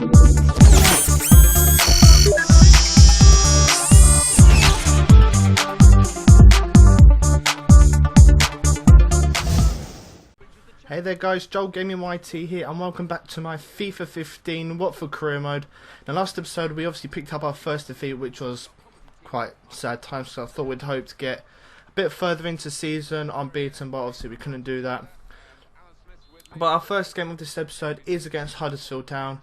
Hey there guys, JoelGamingYT here and welcome back to my FIFA 15 Watford career mode. In the last episode we obviously picked up our first defeat, which was quite sad times, so I thought we'd hope to get a bit further into the season unbeaten, but obviously we couldn't do that. But our first game of this episode is against Huddersfield Town,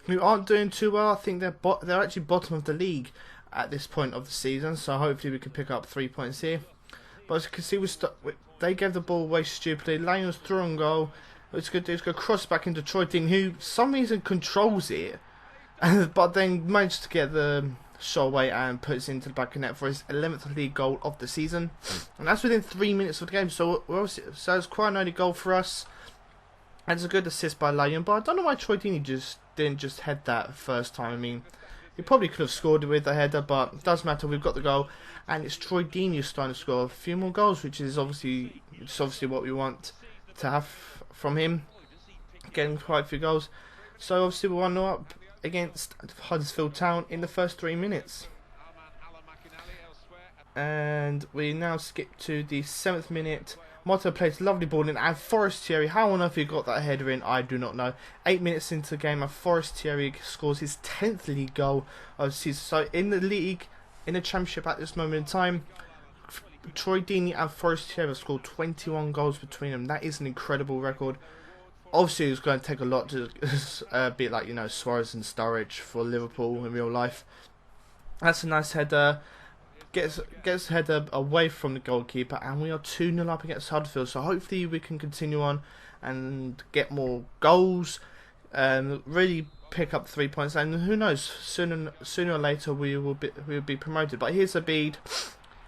who aren't doing too well. I think they're actually bottom of the league at this point of the season, so hopefully we can pick up 3 points here. But as you can see, they gave the ball away stupidly. Lyon's through on goal. It's going to cross back into Troy Deeney, who for some reason controls it, but then managed to get the shot away and puts it into the back of net for his 11th league goal of the season. And that's within 3 minutes of the game, so it's quite an early goal for us. And it's a good assist by Lyon, but I don't know why Troy Deeney didn't just head that first time. I mean, he probably could have scored with the header, but it doesn't matter. We've got the goal, and it's Troy Deeney who's starting to score a few more goals, which is obviously what we want to have from him, getting quite a few goals. So obviously we're 1-0 up against Huddersfield Town in the first 3 minutes, and we now skip to the 7th minute. Motto plays lovely ball in, and Forestieri, how on earth he got that header in, I do not know. 8 minutes into the game, and Forestieri scores his 10th league goal of the season. So in the league, in the championship at this moment in time, Troy Deeney and Forestieri have scored 21 goals between them. That is an incredible record. Obviously it's going to take a lot to be like, you know, Suarez and Sturridge for Liverpool in real life. That's a nice header. Gets header away from the goalkeeper, and we are 2-0 up against Huddersfield, so hopefully we can continue on and get more goals and really pick up 3 points, and who knows, sooner or later we will be promoted. But here's Abid,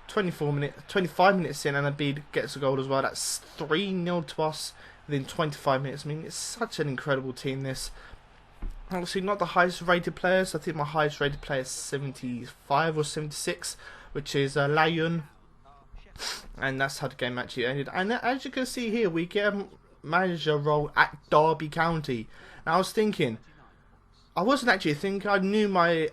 25 minutes in, and Abid gets a goal as well. That's 3-0 to us within 25 minutes. I mean, it's such an incredible team, this. Obviously not the highest rated players. I think my highest rated player is 75 or 76, which is Lyon, and that's how the game actually ended. And as you can see here, we get a manager role at Derby County. Now I was thinking, I wasn't actually thinking, I knew my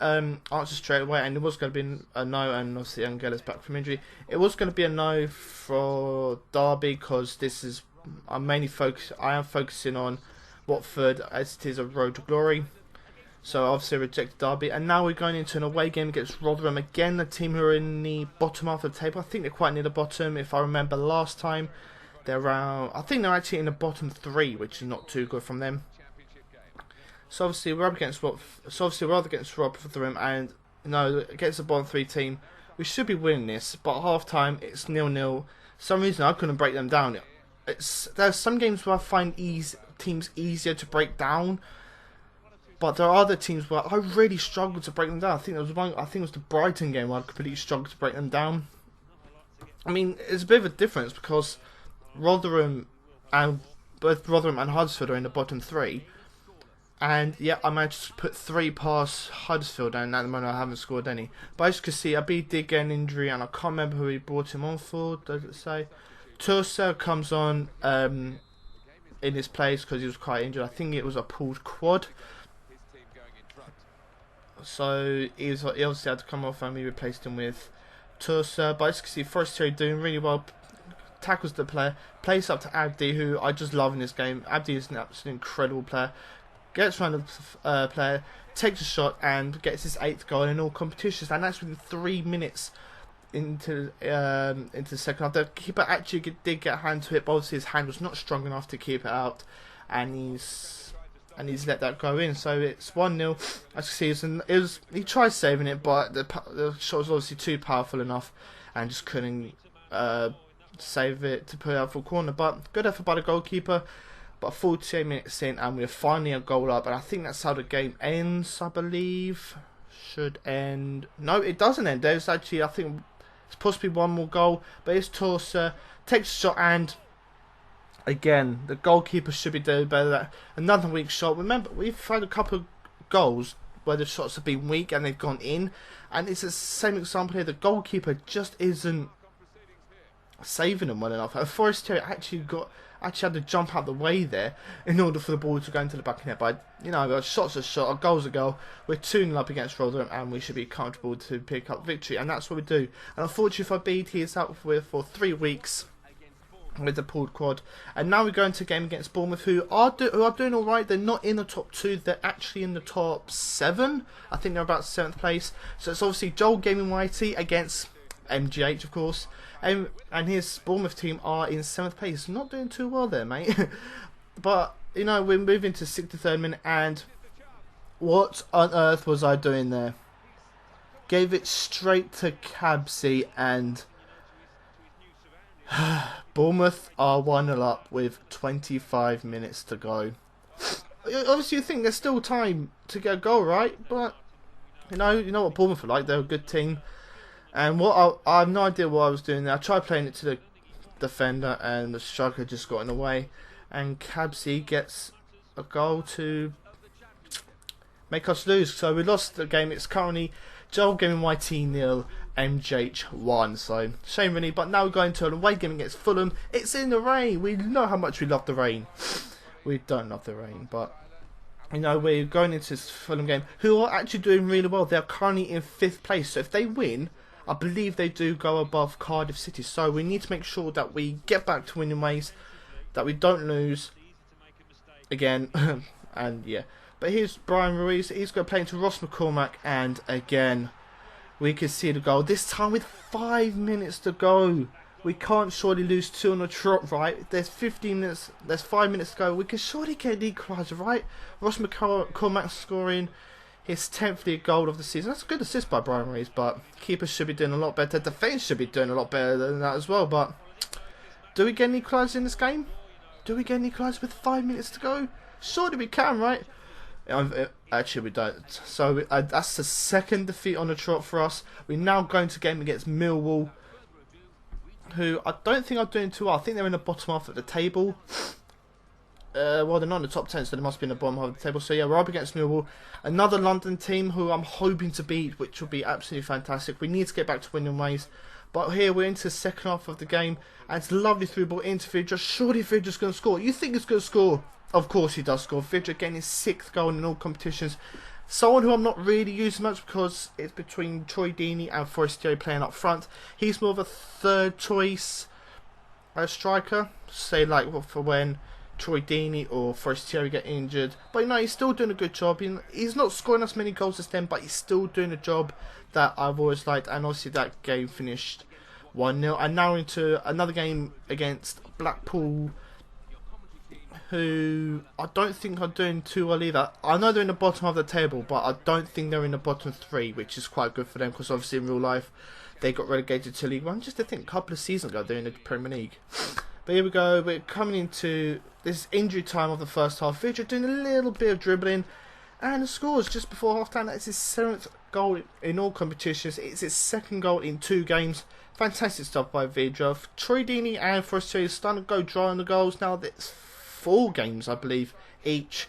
answer straight away, and it was going to be a no, and obviously Angela's back from injury. It was going to be a no for Derby, because this is, I am focusing on Watford as it is a road to glory. So obviously I rejected Derby, and now we're going into an away game against Rotherham, again the team who are in the bottom half of the table. I think they're quite near the bottom. If I remember last time, they're around, I think they're actually in the bottom 3, which is not too good from them. So obviously we're up against Rotherham, and you know, against the bottom 3 team, we should be winning this. But at half time it's 0-0. For some reason I couldn't break them down. There's some games where I find teams easier to break down, but there are other teams where I really struggled to break them down. I think it was the Brighton game where I completely struggled to break them down. I mean, it's a bit of a difference because both Rotherham and Huddersfield are in the bottom 3. And yeah, I managed to put 3 past Huddersfield, and at the moment I haven't scored any. But as you can see, Abid did get an injury, and I can't remember who he brought him on for, does it say? Turser comes on in his place because he was quite injured. I think it was a pulled quad. So he obviously had to come off, and we replaced him with Turser. But as you can see, Forestieri doing really well. Tackles the player, plays up to Abdi, who I just love in this game. Abdi is an absolutely incredible player. Gets around the player, takes a shot, and gets his 8th goal in all competitions. And that's within 3 minutes into the second half. The keeper actually did get a hand to it, but obviously his hand was not strong enough to keep it out, and he's let that go in. So it's 1-0. As you can see, he tried saving it, but the shot was obviously too powerful enough, and just couldn't save it to put it out for a corner. But good effort by the goalkeeper. But 48 minutes in, and we're finally a goal up, and I think that's how the game ends, I believe. Should end. No, it doesn't end. There's actually, I think, it's possibly one more goal, but it's Torser, takes a shot, and again, the goalkeeper should be doing better than that. Another weak shot. Remember, we've had a couple of goals where the shots have been weak and they've gone in, and it's the same example here. The goalkeeper just isn't saving them well enough. Forestieri actually got actually had to jump out the way there in order for the ball to go into the back of the net. But, you know, a shot's a shot, a goal's a goal. We're 2-0 up against Rotherham, and we should be comfortable to pick up victory, and that's what we do. And unfortunately for Bede, he is out for 3 weeks with the pulled quad. And now we go into a game against Bournemouth, who are doing alright. They're not in the top 2, they're actually in the top 7. I think they're about 7th place. So it's obviously JoelGamingYT against MGH, of course. And his Bournemouth team are in 7th place. Not doing too well there, mate. But, you know, we're moving to 63rd minute, and what on earth was I doing there? Gave it straight to Cabsy, and Bournemouth are 1-0 up with 25 minutes to go. Obviously, you think there's still time to get a goal, right? But you know what Bournemouth are like. They're a good team, and I have no idea what I was doing there. I tried playing it to the defender, and the striker just got in the way, and Cabsy gets a goal to make us lose. So we lost the game. It's currently JoelGamingYT 0, MGH 1. So shame really, but now we're going to an away game against Fulham. It's in the rain. We know how much we love the rain. We don't love the rain, but you know, we're going into this Fulham game, who are actually doing really well. They're currently in 5th place. So if they win, I believe they do go above Cardiff City. So we need to make sure that we get back to winning ways, that we don't lose again. And yeah. But here's Brian Ruiz. He's going to play into Ross McCormack, and again we can see the goal. This time with 5 minutes to go. We can't surely lose 2 on a trot, right? There's 15 minutes. There's 5 minutes to go. We can surely get an equaliser, right? Ross McCormack scoring his 10th league goal of the season. That's a good assist by Brian Ruiz, but keeper should be doing a lot better. Defence should be doing a lot better than that as well. But do we get an equaliser in this game? Do we get an equaliser with 5 minutes to go? Surely we can, right? Actually, we don't. So that's the 2nd defeat on the trot for us. We're now going to game against Millwall, who I don't think are doing too well. I think they're in the bottom half of the table. Well, they're not in the top 10, so they must be in the bottom half of the table. So yeah, we're up against Millwall, another London team who I'm hoping to beat, which will be absolutely fantastic. We need to get back to winning ways. But here we're into the 2nd half of the game, and it's a lovely through ball into Vidra. Surely Vidra's going to score. You think he's going to score? Of course he does score. Vidra getting his 6th goal in all competitions. Someone who I'm not really using much because it's between Troy Deeney and Forestieri playing up front. He's more of a 3rd choice striker. Say like for when Troy Deeney or Forestieri get injured. But you know, he's still doing a good job. He's not scoring as many goals as them, but he's still doing a job that I've always liked. And obviously that game finished 1-0. And now into another game against Blackpool, who I don't think are doing too well either. I know they're in the bottom of the table, but I don't think they're in the bottom 3, which is quite good for them because obviously in real life they got relegated to League 1 just I think a couple of seasons ago. They're in the Premier League. But here we go, we're coming into this injury time of the first half. Vidra doing a little bit of dribbling, and the scores just before half time. That's his 7th goal in all competitions. It's his 2nd goal in 2 games. Fantastic stuff by Vidra. Troy Deeney and Forestieri starting to go dry on the goals now. That's 4 games, I believe, each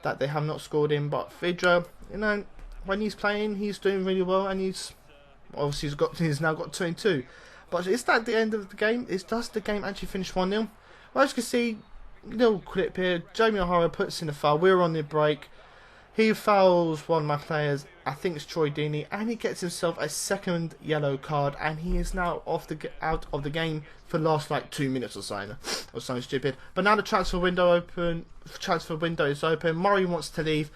that they have not scored in. But Vidra, you know, when he's playing, he's doing really well, and he's now got 2 and 2. But is that the end of the game? Does the game actually finish 1-0? Well, as you can see, little clip here. Jamie O'Hara puts in a foul. We're on the break. He fouls one of my players, I think it's Troy Deeney, and he gets himself a 2nd yellow card, and he is now out of the game for the last like 2 minutes or something stupid. But now the transfer window is open. Murray wants to leave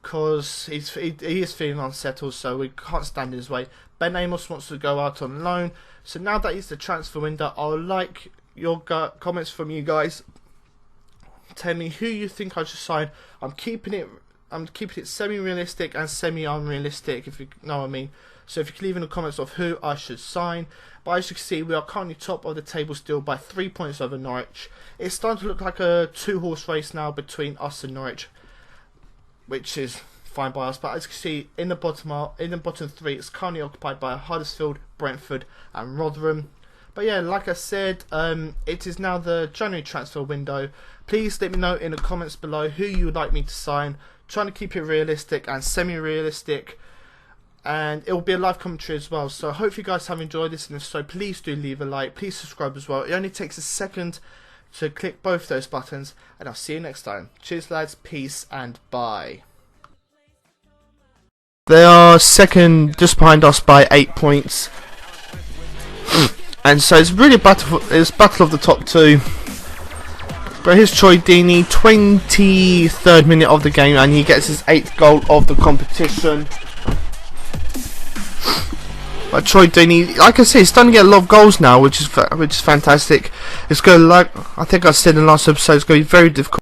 because he is feeling unsettled, so we can't stand in his way. Ben Amos wants to go out on loan. So now that is the transfer window, I would like your comments from you guys. Tell me who you think I should sign. I'm keeping it semi-realistic and semi-unrealistic, if you know what I mean. So if you can leave in the comments of who I should sign. But as you can see, we are currently top of the table still by 3 points over Norwich. It's starting to look like a 2-horse race now between us and Norwich, which is fine by us. But as you can see, in the bottom 3, it's currently occupied by Huddersfield, Brentford and Rotherham. But yeah, like I said, it is now the January transfer window. Please let me know in the comments below who you would like me to sign. Trying to keep it realistic and semi-realistic. and it will be a live commentary as well. So I hope you guys have enjoyed this, and if so, please do leave a like, please subscribe as well. It only takes a second to click both those buttons, and I'll see you next time. Cheers lads, peace and bye. They are second, just behind us by 8 points, and so it's really battle of the top two. But here's Troy Deeney, 23rd minute of the game, and he gets his 8th goal of the competition. But Troy Deeney, like I say, he's starting to get a lot of goals now, which is fantastic. It's going, like I think I said in the last episode, it's going to be very difficult.